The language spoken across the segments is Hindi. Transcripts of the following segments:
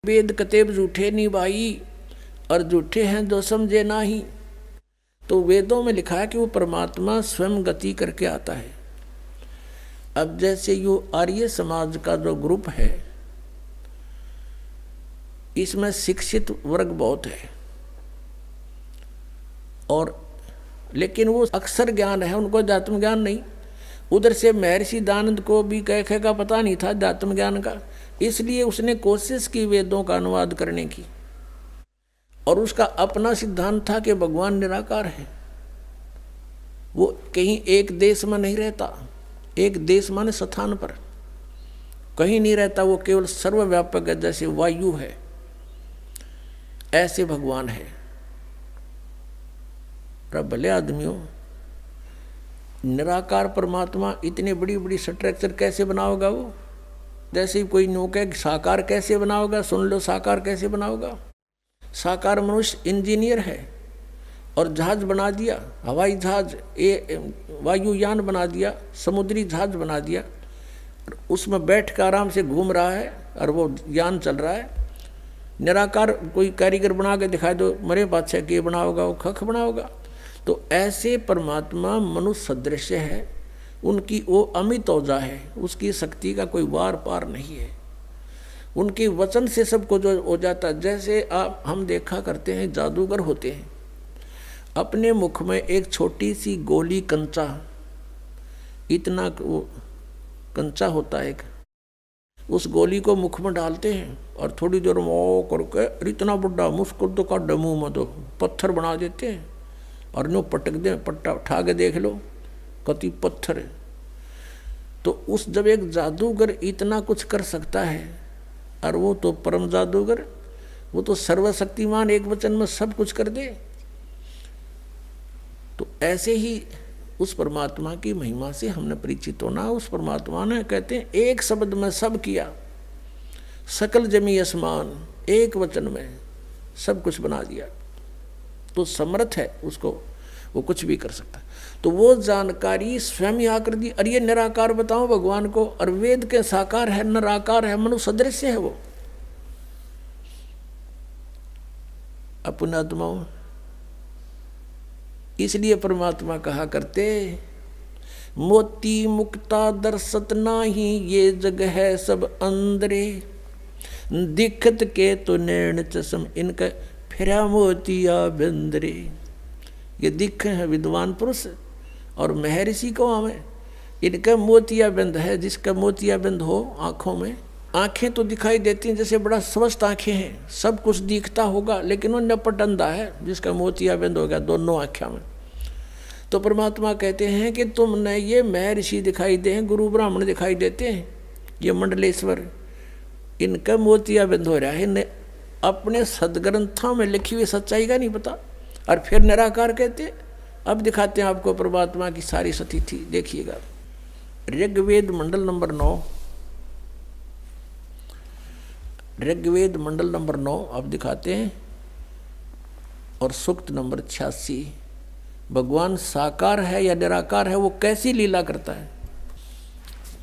वेद कतेब झूठे नहीं भाई, और झूठे हैं जो समझे नाही। तो वेदों में लिखा है कि वो परमात्मा स्वयं गति करके आता है। अब जैसे यो आर्य समाज का जो ग्रुप है, इसमें शिक्षित वर्ग बहुत है, और लेकिन वो अक्षर ज्ञान है, उनको अध्यात्म ज्ञान नहीं। उधर से महर्षि दानंद को भी कह का पता नहीं था अध्यात्म ज्ञान का, इसलिए उसने कोशिश की वेदों का अनुवाद करने की, और उसका अपना सिद्धांत था कि भगवान निराकार है। वो कहीं एक देश में नहीं रहता, एक देश माने स्थान पर कहीं नहीं रहता, वो केवल सर्वव्यापक है, जैसे वायु है ऐसे भगवान है। भले आदमियों, निराकार परमात्मा इतने बड़ी बड़ी स्ट्रक्चर कैसे बनाओगा वो? जैसे कोई नौका साकार कैसे बनाओगा, सुन लो साकार कैसे बनाओगा। साकार मनुष्य इंजीनियर है और जहाज बना दिया, हवाई जहाज, वायुयान बना दिया, समुद्री जहाज बना दिया, उसमें बैठ कर आराम से घूम रहा है और वो यान चल रहा है। निराकार कोई कारीगर बना के दिखाए दो, मरे बादशाह के बनाओगा, वो खख बनाओगा। तो ऐसे परमात्मा मनुष्य सदृश है, उनकी वो अमित औजा है, उसकी शक्ति का कोई वार पार नहीं है। उनके वचन से सबको जो हो जाता है। जैसे आप हम देखा करते हैं, जादूगर होते हैं, अपने मुख में एक छोटी सी गोली कंचा, इतना वो कंचा होता है, उस गोली को मुख में डालते हैं और थोड़ी देर में ओ करके इतना बड़ा मुस्कुर तो का डमू में दो पत्थर बना देते हैं, और नो पटक दे, पट्टा उठा के देख लो कति पत्थर है। तो उस जब एक जादूगर इतना कुछ कर सकता है, और वो तो परम जादूगर, वो तो सर्वशक्तिमान, एक वचन में सब कुछ कर दे। तो ऐसे ही उस परमात्मा की महिमा से हमने परिचित होना। उस परमात्मा ने, कहते हैं, एक शब्द में सब किया, सकल जमी आसमान, एक वचन में सब कुछ बना दिया। तो समर्थ है, उसको वो कुछ भी कर सकता है। तो वो जानकारी स्वयं ही आकर दी। और ये निराकार बताओ भगवान को, और वेद के साकार है, निराकार है, मनुष्य सदृश है वो। अपना आत्माओं, इसलिए परमात्मा कहा करते, मोती मुक्ता दर्शत नाही, ये जग है सब अंदरे, दिखत के तो नैन चश्म, इनका फिरा मोतिया बंदरे। ये दिख है विद्वान पुरुष, और महर्षि को हमें, इनका मोतिया बंद है। जिसका मोतिया बंद हो आंखों में, आंखें तो दिखाई देती हैं जैसे बड़ा स्वस्थ आंखें हैं, सब कुछ दिखता होगा, लेकिन वो नपट अंधा है जिसका मोतिया बंद हो गया दोनों आँखों में। तो परमात्मा कहते हैं कि तुमने ये महर्षि दिखाई दे हैं, गुरु ब्राह्मण दिखाई देते हैं, ये मंडलेश्वर, इनका मोतिया बंद हो रहा है, इन्हें अपने सदग्रंथों में लिखी हुई सच्चाई का नहीं पता। और फिर निराकार कहते। अब दिखाते हैं आपको परमात्मा की सारी स्थिति, देखिएगा। ऋग्वेद मंडल नंबर 9, ऋग्वेद मंडल नंबर 9 अब दिखाते हैं, और सूक्त नंबर 86। भगवान साकार है या निराकार है, वो कैसी लीला करता है।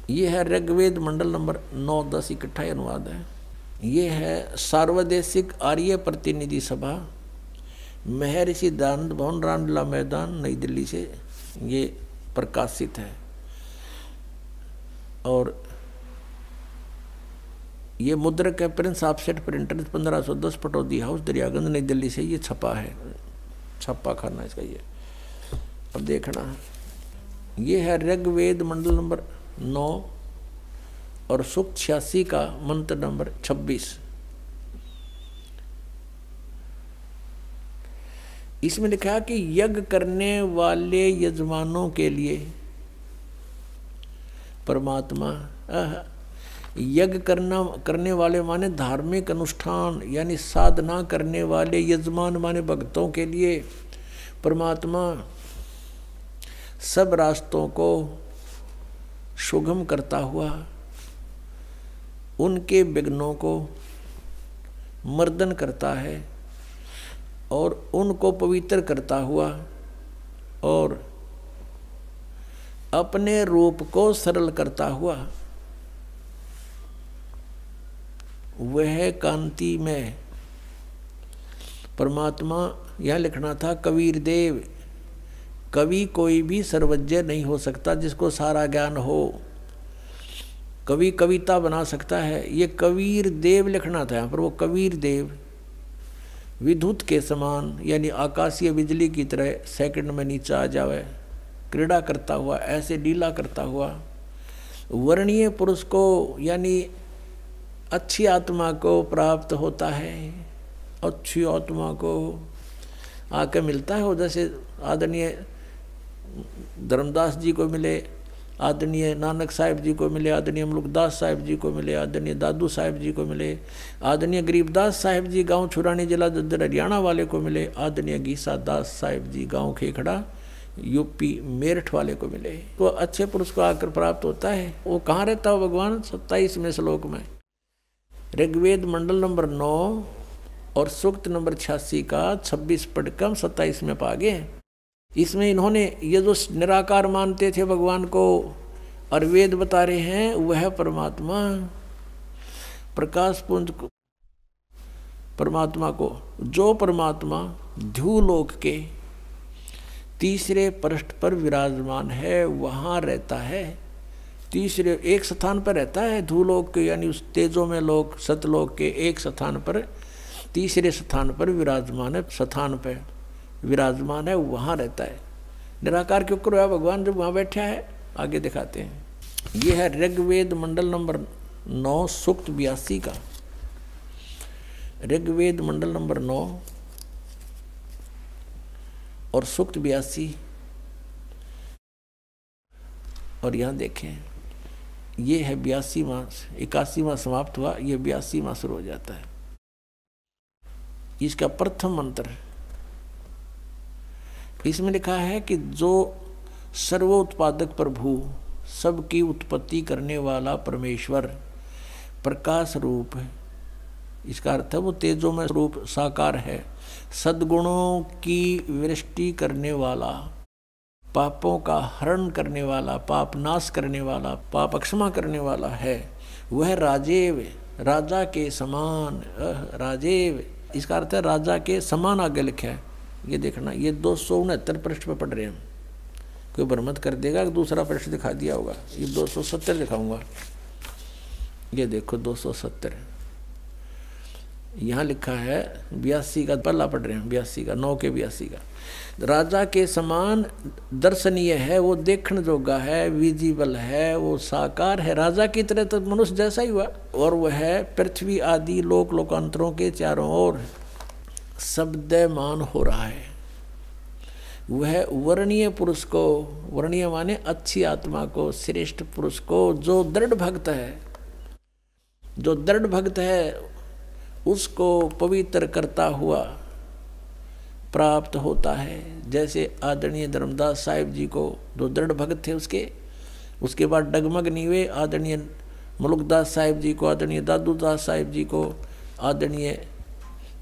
ये है ऋग्वेद मंडल नंबर 9, 10 इकट्ठा अनुवाद है। ये है सार्वदेशिक आर्य प्रतिनिधि सभा, महर्षि दानंद भवन, रामलीला मैदान, नई दिल्ली से ये प्रकाशित है। और ये मुद्रक है Prince offset printer, 1510, Pataudi house, Daryaganj, नई दिल्ली से ये छपा है, छप्पा खाना इसका ये। अब देखना, ये है ऋग्वेद मंडल नंबर 9 और सूक्त 86 का मंत्र नंबर 26। इसमें लिखा कि यज्ञ करने वाले यजमानों के लिए परमात्मा, यज्ञ करने वाले माने धार्मिक अनुष्ठान यानी साधना करने वाले, यजमान माने भक्तों के लिए परमात्मा सब रास्तों को सुगम करता हुआ, उनके विघ्नों को मर्दन करता है और उनको पवित्र करता हुआ, और अपने रूप को सरल करता हुआ वह कांति में परमात्मा, यह लिखना था कबीर देव। कवि कोई भी सर्वज्ञ नहीं हो सकता जिसको सारा ज्ञान हो। कवि कविता बना सकता है, ये कबीर देव लिखना था यहाँ पर। वो कबीर देव विद्युत के समान यानी आकाशीय बिजली की तरह सेकंड में नीचे आ जावे, क्रीड़ा करता हुआ, ऐसे लीला करता हुआ। वर्णीय पुरुष को यानी अच्छी आत्मा को प्राप्त होता है, अच्छी आत्मा को आके मिलता है। वो जैसे आदरणीय धर्मदास जी को मिले, आदरणीय नानक साहिब जी को मिले, आदरणीय मुल्कदास साहिब जी को मिले, आदरणीय दादू साहिब जी को मिले, आदरणीय गरीबदास साहिब जी गांव छुरानी जिला जद्दर हरियाणा वाले को मिले, आदरणीय गीसा दास साहिब जी गांव खेखड़ा यूपी मेरठ वाले को मिले। तो अच्छे पुरुष को आकर प्राप्त होता है। वो कहाँ रहता हो भगवान? 27वें श्लोक में, ऋग्वेद मंडल नंबर 9 और सूक्त नंबर 86 का 26 पढ़कर 27 में पा गए। इसमें इन्होंने ये जो निराकार मानते थे भगवान को और वेद बता रहे हैं, वह परमात्मा प्रकाश पुंज को, परमात्मा को, जो परमात्मा ध्रुवलोक के तीसरे पृष्ठ पर विराजमान है, वहाँ रहता है। तीसरे एक स्थान पर रहता है ध्रुवलोक के, यानी उस तेजो में लोक सतलोक के एक स्थान पर, तीसरे स्थान पर विराजमान है, स्थान पर विराजमान है, वहाँ रहता है। निराकार क्यों करो भगवान जब वहाँ बैठा है? आगे दिखाते हैं। ये है ऋग्वेद मंडल नंबर 9 सूक्त 82 का, ऋग्वेद मंडल नंबर 9 और सूक्त 82। और यहाँ देखें, ये है 82वां, 81वां समाप्त हुआ, ये 82वां शुरू हो जाता है। इसका प्रथम मंत्र इसमें लिखा है कि जो सर्वोत्पादक प्रभु, सबकी उत्पत्ति करने वाला परमेश्वर प्रकाश रूप है। इसका अर्थ है वो तेजो में रूप साकार है, सद्गुणों की वृष्टि करने वाला, पापों का हरण करने वाला, पाप नाश करने वाला, पाप क्षमा करने वाला है। वह राजेव, राजा के समान, राजेव इसका अर्थ है राजा के समान आगे लिखा है। ये देखना, ये 269 पृष्ठ पे पढ़ रहे हैं। कोई भ्रमत कर देगा कि दूसरा पृष्ठ दिखा दिया होगा। ये 270 दिखाऊंगा। ये देखो 270 यहाँ लिखा है। 82 का पहला पढ़ रहे हैं, 82 का 9 के 82 का। राजा के समान दर्शनीय है, वो देखने जोगा है, विजिबल है, वो साकार है। राजा की तरह तो मनुष्य जैसा ही हुआ। और वह है पृथ्वी आदि लोक लोकांतरों के चारों ओर शब्दमान हो रहा है। वह वर्णीय पुरुष को, वर्णीय माने अच्छी आत्मा को, श्रेष्ठ पुरुष को, जो दृढ़ भक्त है, जो दृढ़ भक्त है उसको पवित्र करता हुआ प्राप्त होता है। जैसे आदरणीय धर्मदास साहिब जी को, जो दृढ़ भक्त थे उसके बाद डगमग नीवे आदरणीय मुल्कदास साहिब जी को, आदरणीय दादू दास साहिब जी को, आदरणीय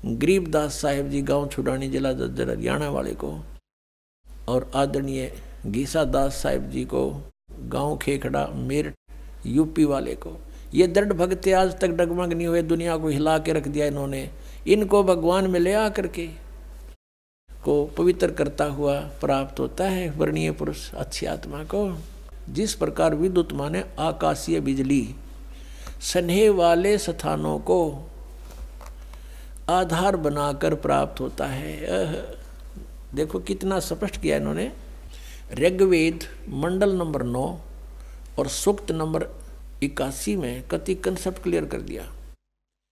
गरीबदास साहिब जी गांव छुड़ानी जिला जज्जर हरियाणा वाले को, और आदरणीय गीसा दास साहिब जी को गांव खेखड़ा मेरठ यूपी वाले को। ये दृढ़ भक्त आज तक डगमग नहीं हुए, दुनिया को हिला के रख दिया इन्होंने। इनको भगवान में ले आकर के को पवित्र करता हुआ प्राप्त होता है वर्णीय पुरुष अच्छी आत्मा को। जिस प्रकार विद्युत माने आकाशीय बिजली स्नेह वाले स्थानों को आधार बनाकर प्राप्त होता है। देखो कितना स्पष्ट किया इन्होंने। ऋग्वेद मंडल नंबर 9 और सूक्त नंबर 81 में कति कंसेप्ट क्लियर कर दिया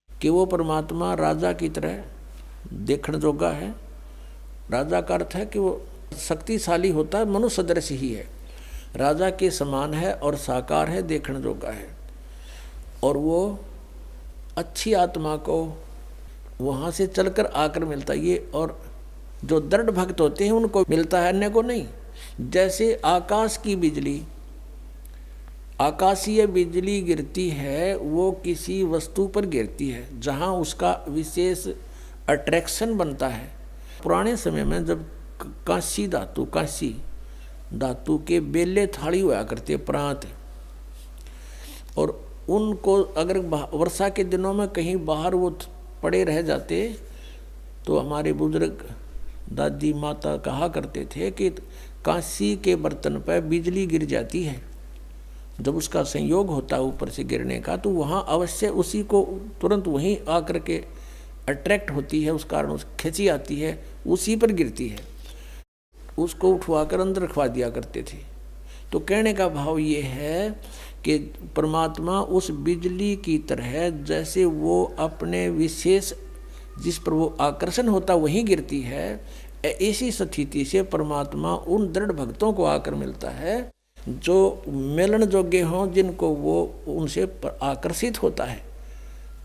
कि वो परमात्मा राजा की तरह देखने जोगा है। राजा का अर्थ है कि वो शक्तिशाली होता है, मनुष्य सदृश ही है, राजा के समान है और साकार है, देखने जोगा है। और वो अच्छी आत्मा को वहाँ से चलकर आकर मिलता है ये, और जो दृढ़ भक्त होते हैं उनको मिलता है, अन्य को नहीं। जैसे आकाश की बिजली, आकाशीय बिजली गिरती है, वो किसी वस्तु पर गिरती है जहाँ उसका विशेष अट्रैक्शन बनता है। पुराने समय में जब कांसी धातु के बेले थाली हुआ करते प्रांत, और उनको अगर वर्षा के दिनों में कहीं बाहर वो पड़े रह जाते तो हमारे बुजुर्ग दादी माता कहा करते थे कि कांसी के बर्तन पर बिजली गिर जाती है, जब उसका संयोग होता है ऊपर से गिरने का तो वहाँ अवश्य उसी को तुरंत वहीं आकर के अट्रैक्ट होती है, उस कारण उस खिंची आती है, उसी पर गिरती है। उसको उठवाकर अंदर रखवा दिया करते थे। तो कहने का भाव ये है कि परमात्मा उस बिजली की तरह जैसे वो अपने विशेष जिस पर वो आकर्षण होता वहीं गिरती है, ऐसी स्थिति से परमात्मा उन दृढ़ भक्तों को आकर मिलता है जो मिलन योग्य हों, जिनको वो उनसे आकर्षित होता है,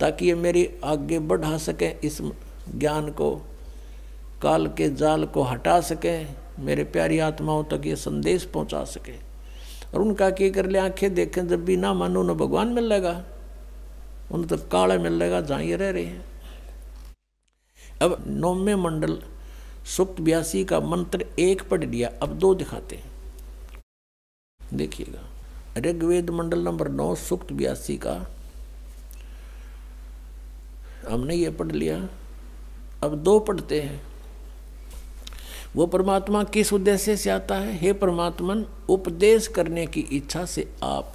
ताकि ये मेरी आगे बढ़ा सकें, इस ज्ञान को, काल के जाल को हटा सकें, मेरे प्यारी आत्माओं तक ये संदेश पहुंचा सके। और उनका क्या कर ले, आंखें देखें जब भी ना मानो न भगवान मिल लेगा, उन तक काला मिल लेगा जहाँ ये रह रहे हैं। अब 9वें मंडल सूक्त 82 का मंत्र 1 पढ़ लिया, अब 2 दिखाते हैं, देखिएगा। ऋग्वेद मंडल नंबर 9 सूक्त 82 का हमने ये पढ़ लिया, अब 2 पढ़ते हैं। वो परमात्मा किस उद्देश्य से आता है? हे परमात्मन, उपदेश करने की इच्छा से आप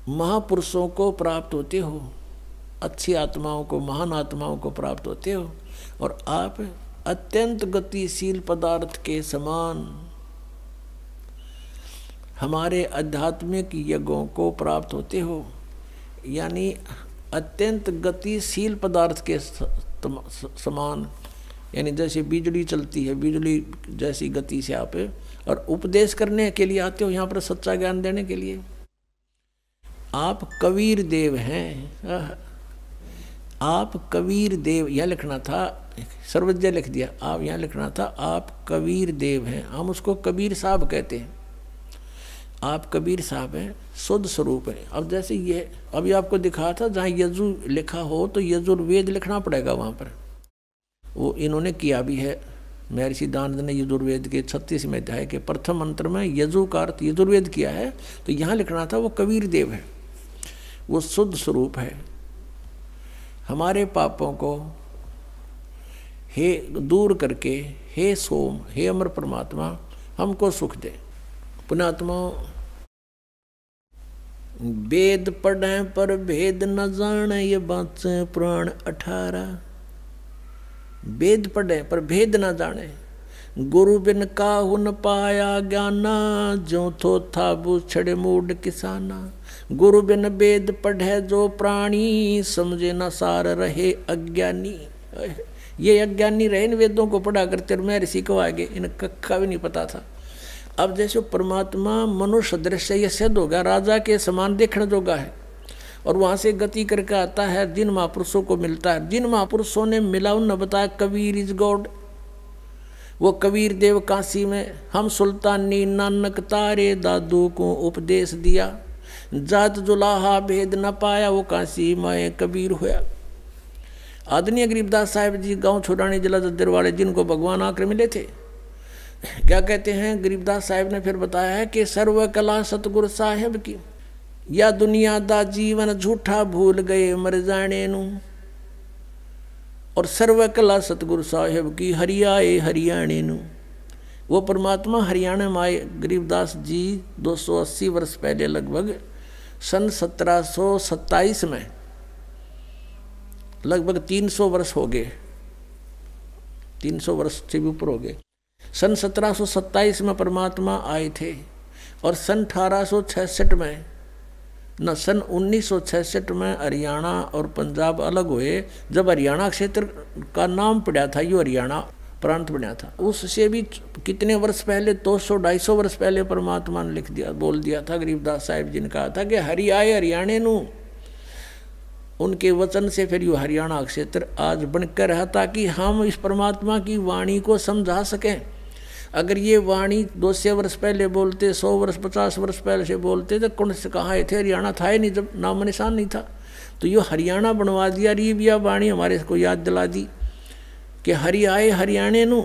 महापुरुषों को प्राप्त होते हो, अच्छी आत्माओं को, महान आत्माओं को प्राप्त होते हो, और आप अत्यंत गतिशील पदार्थ के समान हमारे आध्यात्मिक यज्ञों को प्राप्त होते हो। यानी अत्यंत गतिशील पदार्थ के समान, यानी जैसे बिजली चलती है, बिजली जैसी गति से आप, और उपदेश करने के लिए आते हो यहाँ पर, सच्चा ज्ञान देने के लिए। आप कबीर देव हैं, आप कबीर देव, यह लिखना था, सर्वज्ञ लिख दिया, आप यहाँ लिखना था आप कबीर देव हैं। हम उसको कबीर साहब कहते हैं, आप कबीर साहब हैं, शुद्ध स्वरूप है। अब जैसे ये अभी आपको दिखा था, जहाँ यजु लिखा हो तो यजुर्वेद लिखना पड़ेगा वहाँ पर, वो इन्होंने किया भी है। महर्षि दानंद ने यजुर्वेद के 36वें अध्याय के प्रथम मंत्र में यजु का अर्थ यजुर्वेद किया है, तो यहाँ लिखना था वो कबीर देव है, वो शुद्ध स्वरूप है। हमारे पापों को हे दूर करके, हे सोम, हे अमर परमात्मा, हमको सुख दे। पुण्यात्मा, वेद पढ़े पर भेद न जाने, ये बात से पुराण 18। वेद पढ़े पर भेद न जाने, गुरु बिन काहू न पाया ज्ञाना, जो थो था बूछड़े मूड किसाना। गुरु बिन वेद पढ़े जो प्राणी, समझे न सार रहे अज्ञानी। ये अज्ञानी रहे, इन वेदों को पढ़ा करते, और मैं ऋषि को आगे इन कक्का भी नहीं पता था। अब जैसे परमात्मा मनुष्य दृश्य ये सिद्ध होगा, राजा के समान देखने जोगा है, और वहाँ से गति करके आता है, जिन महापुरुषों को मिलता है, जिन महापुरुषों ने मिला उन्होंने बताया कबीर इज गॉड। वो कबीर देव काशी में हम सुल्तानी नानक तारे दादू को उपदेश दिया, जात जुलाहा भेद न पाया, वो काशी में कबीर हुआ। आदरणीय गरीबदास साहिब जी गांव छोड़ानी जिला जद्दर वाले, जिनको भगवान आकर मिले थे, क्या कहते हैं गरीबदास साहिब ने फिर बताया है कि सर्व कला सतगुरु साहिब की, या दुनिया दा जीवन झूठा भूल गए मर जाने नू, और सर्व कला सतगुरु साहिब की हरियाए हरियाणे नू। वो परमात्मा हरियाणा में आए गरीबदास जी 280 वर्ष पहले, लगभग सन 1727 में, लगभग 300 वर्ष हो गए, 300 वर्ष से भी ऊपर हो गए। सन 1727 में परमात्मा आए थे, और सन 1866 में, न सन 1966 में हरियाणा और पंजाब अलग हुए। जब हरियाणा क्षेत्र का नाम पड़ा था, यो हरियाणा प्रांत बना था, उससे भी कितने वर्ष पहले, 200-250 वर्ष पहले परमात्मा ने लिख दिया, बोल दिया था। गरीबदास साहिब जी ने कहा था कि हरि आए हरियाणे नू, उनके वचन से फिर यो हरियाणा क्षेत्र आज बनकर रहा, ताकि हम इस परमात्मा की वाणी को समझा सकें। अगर ये वाणी 200 वर्ष पहले बोलते, 100 वर्ष 50 वर्ष पहले से बोलते, तो कौन से कहाँ थे, हरियाणा था ही नहीं, जब नाम निशान नहीं था। तो ये हरियाणा बनवा दिया, रीबिया वाणी हमारे को याद दिला दी कि हरि आए हरियाणे नू।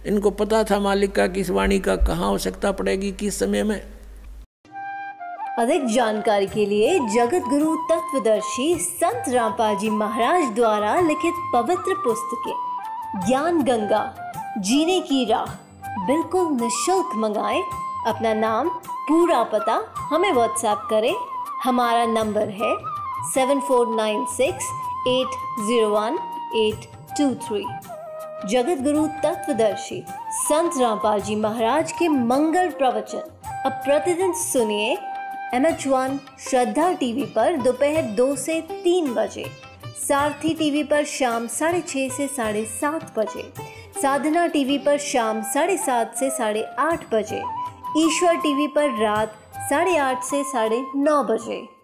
इनको पता था मालिक का कि इस वाणी का कहाँ आवश्यकता पड़ेगी, किस समय में। अधिक जानकारी के लिए जगत गुरु तत्वदर्शी संत रामपाल जी महाराज द्वारा लिखित पवित्र पुस्तकें ज्ञान गंगा, जीने की राह बिल्कुल निःशुल्क मंगाएं। अपना नाम, पूरा पता हमें व्हाट्सएप करें। हमारा नंबर है 7496801823। जगत गुरु तत्वदर्शी संत रामपाल जी महाराज के मंगल प्रवचन अब प्रतिदिन सुनिए MH1 श्रद्धा टीवी पर दोपहर 2 से 3 बजे, सारथी टीवी पर शाम 6:30 से 7:30 बजे, साधना टीवी पर शाम 7:30 से 8:30 बजे, ईश्वर टीवी पर रात 8:30 से 9:30 बजे।